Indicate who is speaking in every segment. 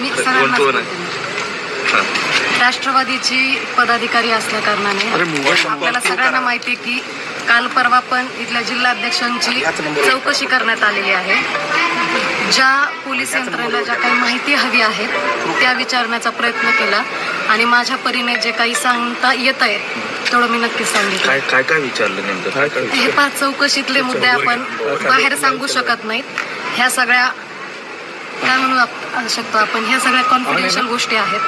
Speaker 1: मी सगळ्यांनाच बोलते. राष्ट्रवादीची पदाधिकारी असल्या कारणाने आपल्याला सगळ्यांना माहिती आहे की काल परवा पण इथल्या जिल्हाध्यक्षांची चौकशी करण्यात आलेली आहे. ज्या पोलीस यंत्रणेला ज्या काही माहिती हवी आहेत त्या विचारण्याचा प्रयत्न केला आणि माझ्या परीने जे काही सांगता येत आहे तेवढं मी नक्कीच सांगितलं.
Speaker 2: काय काय विचारलं नेमकं?
Speaker 1: हे 5 चौकशीतले मुद्दे आपण बाहेर सांगू शकत नाहीत. ह्या सगळ्या काय म्हणू शकतो आपण, ह्या सगळ्या कॉन्फिडेन्शियल गोष्टी आहेत.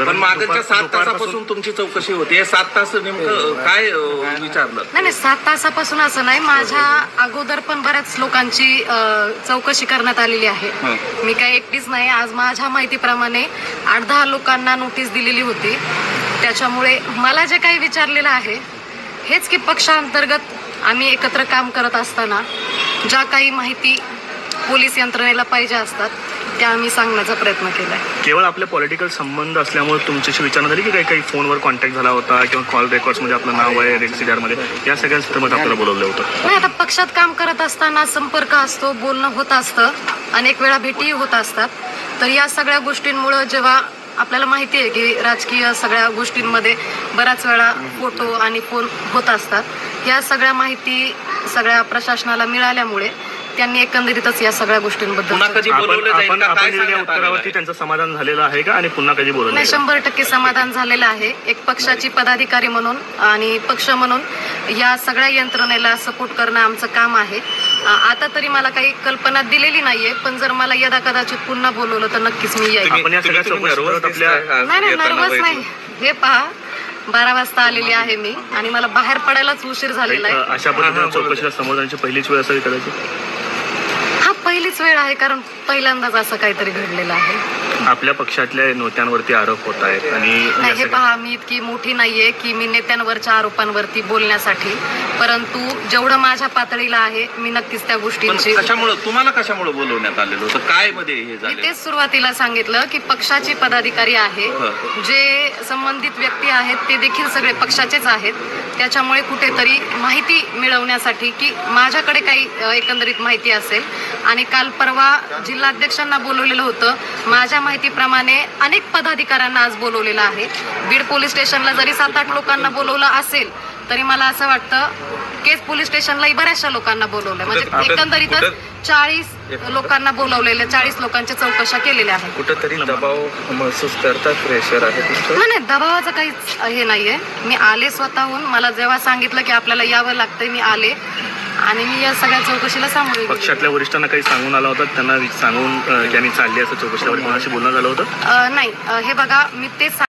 Speaker 2: पण मागच्या 7 तासापासून तुमची चौकशी होती. 7 तास नेमकं काय विचारलं?
Speaker 1: नाही 7 तासापासून असं नाही, माझ्या अगोदर पण बऱ्याच लोकांची चौकशी करण्यात आलेली आहे. मी काही एकटीच नाही. आज माझ्या माहितीप्रमाणे 8-10 लोकांना नोटीस दिलेली होती. त्याच्यामुळे मला जे काही विचारलेलं आहे हेच की पक्षांतर्गत आम्ही एकत्र काम करत असताना ज्या काही माहिती पोलीस यंत्रणेला पाहिजे असतात त्या आम्ही सांगण्याचा प्रयत्न केलाय.
Speaker 3: केवळ आपले पॉलिटिकल संबंध असल्यामुळे तुमच्याशी विचारणा झाली की काही फोनवर कॉन्टॅक्ट झाला होता किंवा कॉल रेकॉर्ड्स मध्ये आपलं नाव आहे रेड मध्ये, या सगळ्या संदर्भात आपल्याला बोलवलं होतं?
Speaker 1: नाही, आता पक्षात काम करत असताना संपर्क असतो, बोलणं होत असतं, अनेक वेळा भेटीही होत असतात. तर या सगळ्या गोष्टींमुळं जेव्हा आपल्याला माहिती आहे की राजकीय सगळ्या गोष्टींमध्ये बऱ्याच वेळा फोटो आणि फोन होत असतात, या सगळ्या माहिती सगळ्या प्रशासनाला मिळाल्यामुळे त्यांनी एकंदरीतच या सगळ्या गोष्टींबद्दल
Speaker 3: उत्तरावरती त्यांचं समाधान झालेलं आहे का आणि पुन्हा कधी बोलवलं?
Speaker 1: नाही, 100% समाधान झालेलं आहे. एक पक्षाची पदाधिकारी म्हणून आणि पक्ष म्हणून या सगळ्या यंत्रणेला सपोर्ट करणं आमचं काम आहे. आता तरी मला काही कल्पना दिलेली नाहीये, पण जर मला यदा कदाचित पुन्हा बोलवलं तर नक्कीच मी येईल.
Speaker 3: नाही,
Speaker 1: नर्वस नाही. हे पहा, 12 वाजता आलेली आहे मी आणि मला बाहेर पडायलाच उशीर झालेला आहे.
Speaker 3: अशा पद्धतीने चौकशीला समोर जाण्याची पहिलीच वेळ असावी कदाचित?
Speaker 1: हा पहिलीच वेळ आहे, कारण पहिल्यांदाच असं काहीतरी घडलेलं आहे.
Speaker 3: आपल्या पक्षातल्या नेत्यांवरती आरोप होत आहेत आणि
Speaker 1: नाही, हे पहा, मी इतकी मोठी नाहीये की मी नेत्यांवरच्या आरोपांवरती बोलण्यासाठी, परंतु जेवढं माझ्या पातळीला आहे मी नक्कीच त्या गोष्टींची.
Speaker 2: तुम्हाला कशामुळे बोलवण्यात आलेलं होतं? काय मध्ये हे झालं?
Speaker 1: मी तेच सुरुवातीला सांगितलं की पक्षाचे पदाधिकारी आहे, जे संबंधित व्यक्ती आहेत ते देखील सगळे पक्षाचेच आहेत. त्याच्यामुळे कुठेतरी माहिती मिळवण्यासाठी की माझ्याकडे काही एकंदरीत माहिती असेल, आणि काल परवा जिल्हाध्यक्षांना बोलवलेलं होतं. माझ्या माहितीप्रमाणे अनेक पदाधिकाऱ्यांना आज बोलवलेलं आहे. बीड पोलीस स्टेशनला जरी 7-8 लोकांना बोलवलं असेल तरी मला असं वाटतं केस पोलीस स्टेशनलाही बऱ्याचशा लोकांना बोलवलंय. म्हणजे एकंदरीतच 40 लोकांना बोलवलेल्या, 40 लोकांच्या चौकशा केलेल्या आहेत.
Speaker 2: कुठेतरी दबाव महसूस करतात, प्रेशर आहे?
Speaker 1: नाही, दबावाचं काहीच हे नाहीये. मी आले स्वतःहून. मला जेव्हा सांगितलं की आपल्याला यावं लागतंय मी आले आणि मी या सगळ्या चौकशीला सामोरे गेले.
Speaker 3: पक्षातल्या वरिष्ठांना काही सांगून आला होता, त्यांना सांगून त्यांनी चालली असं चौकशीला कोणाशी बोलणं झालं होतं?
Speaker 1: नाही, हे बघा, मी तेच